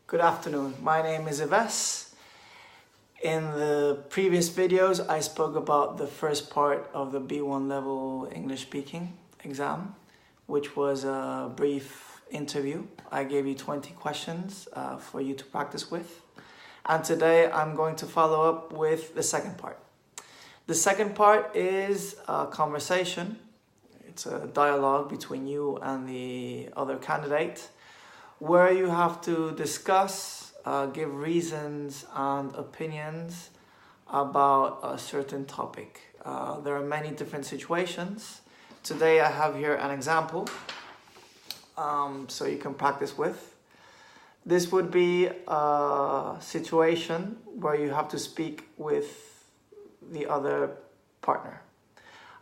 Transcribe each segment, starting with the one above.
Good afternoon, my name is Yves. In the previous videos, I spoke about the first part of the B1 level English speaking exam, which was a brief interview. I gave you 20 questions for you to practice with. And today I'm going to follow up with the second part. The second part is a conversation. It's a dialogue between you and the other candidate, where you have to discuss, give reasons and opinions about a certain topic. There are many different situations. Today I have here an example, so you can practice with. This would be a situation where you have to speak with the other partner.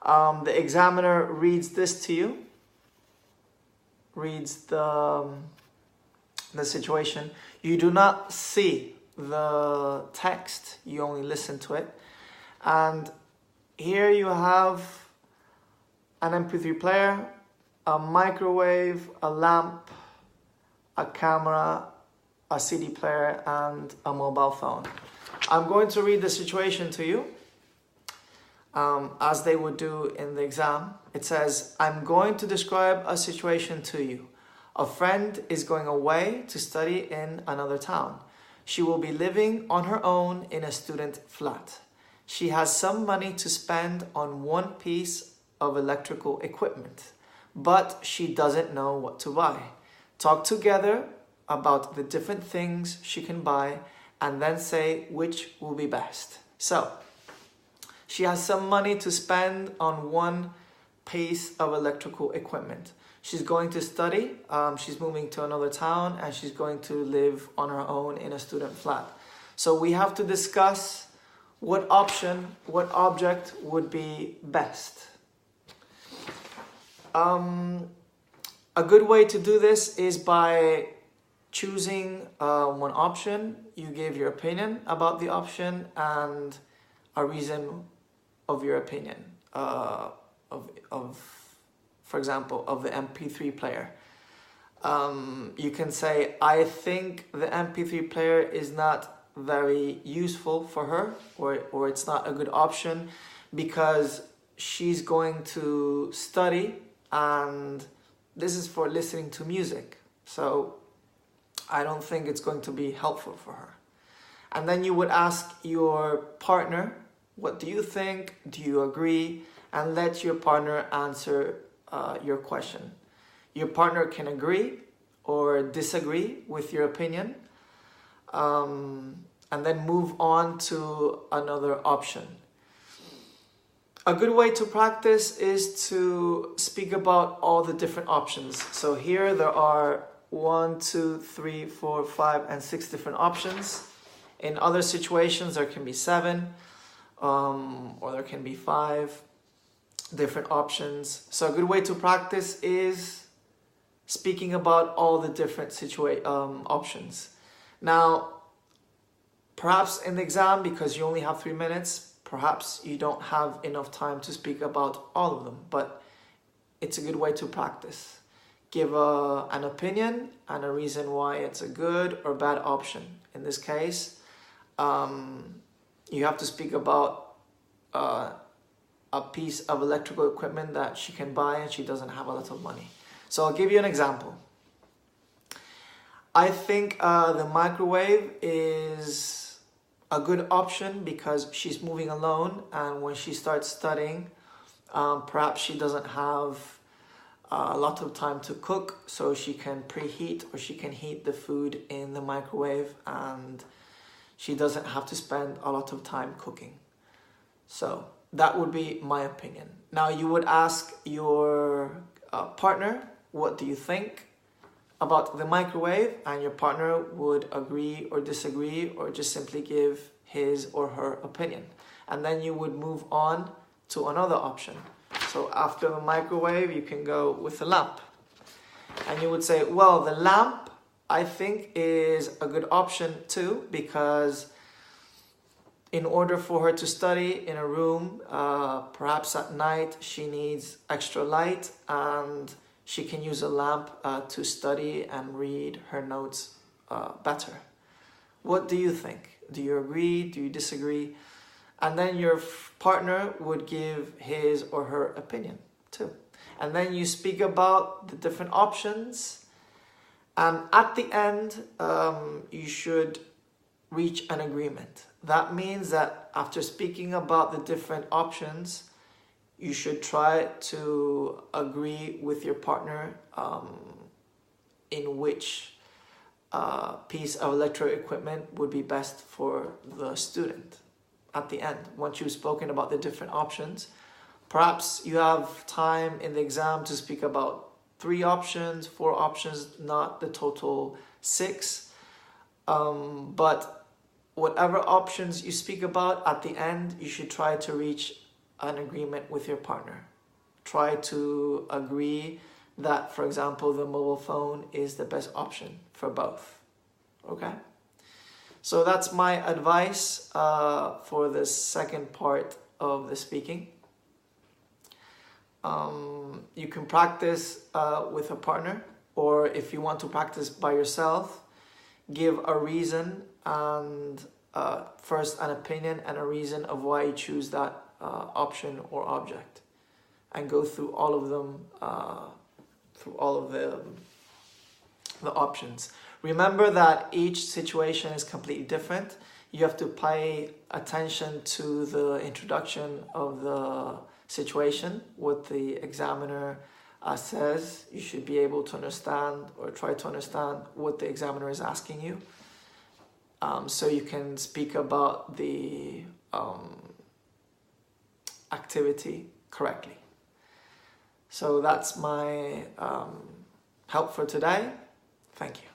The examiner reads this to you, reads the situation. You do not see the text, you only listen to it. And here you have an MP3 player, a microwave, a lamp, a camera, a CD player, and a mobile phone. I'm going to read the situation to you as they would do in the exam. It says, I'm going to describe a situation to you. A friend is going away to study in another town. She will be living on her own in a student flat. She has some money to spend on one piece of electrical equipment, but she doesn't know what to buy. Talk together about the different things she can buy and then say which will be best. So, she has some money to spend on one piece of electrical equipment. She's going to study, she's moving to another town, and she's going to live on her own in a student flat. So we have to discuss what object would be best. A good way to do this is by choosing one option. You give your opinion about the option and a reason of your opinion for example, of the MP3 player. You can say, I think the MP3 player is not very useful for her, or it's not a good option because she's going to study and this is for listening to music. So I don't think it's going to be helpful for her. And then you would ask your partner, what do you think? Do you agree? And let your partner answer your question. Your partner can agree or disagree with your opinion, and then move on to another option. A good way to practice is to speak about all the different options. So here there are 1, 2, 3, 4, 5, and 6 different options. In other situations there can be 7, or there can be 5 different options. So a good way to practice is speaking about all the different options. Now, perhaps in the exam, because you only have 3 minutes, perhaps you don't have enough time to speak about all of them, but it's a good way to practice. Give an opinion and a reason why it's a good or bad option. In this case, you have to speak about a piece of electrical equipment that she can buy and she doesn't have a lot of money. So I'll give you an example. I think the microwave is a good option because she's moving alone, and when she starts studying, perhaps she doesn't have a lot of time to cook, so she can preheat or she can heat the food in the microwave and she doesn't have to spend a lot of time cooking. So that would be my opinion. Now you would ask your partner, what do you think about the microwave? And your partner would agree or disagree or just simply give his or her opinion. And then you would move on to another option. So after the microwave, you can go with the lamp. And you would say, well, the lamp I think is a good option too, because in order for her to study in a room, perhaps at night, she needs extra light and she can use a lamp to study and read her notes better. What do you think? Do you agree? Do you disagree? And then your partner would give his or her opinion too. And then you speak about the different options. And at the end, you should reach an agreement. That means that after speaking about the different options, you should try to agree with your partner in which piece of electrical equipment would be best for the student. At the end, once you've spoken about the different options, perhaps you have time in the exam to speak about 3 options, 4 options, not the total 6. But whatever options you speak about, at the end, you should try to reach an agreement with your partner. Try to agree that, for example, the mobile phone is the best option for both. Okay? So that's my advice for the second part of the speaking. You can practice with a partner, or if you want to practice by yourself, give a reason and first an opinion and a reason of why you choose that option or object, and go through all of them, through all of the options. Remember that each situation is completely different. You have to pay attention to the introduction of the situation, what the examiner says. You should be able to understand or try to understand what the examiner is asking you, so you can speak about the activity correctly. So that's my help for today. Thank you.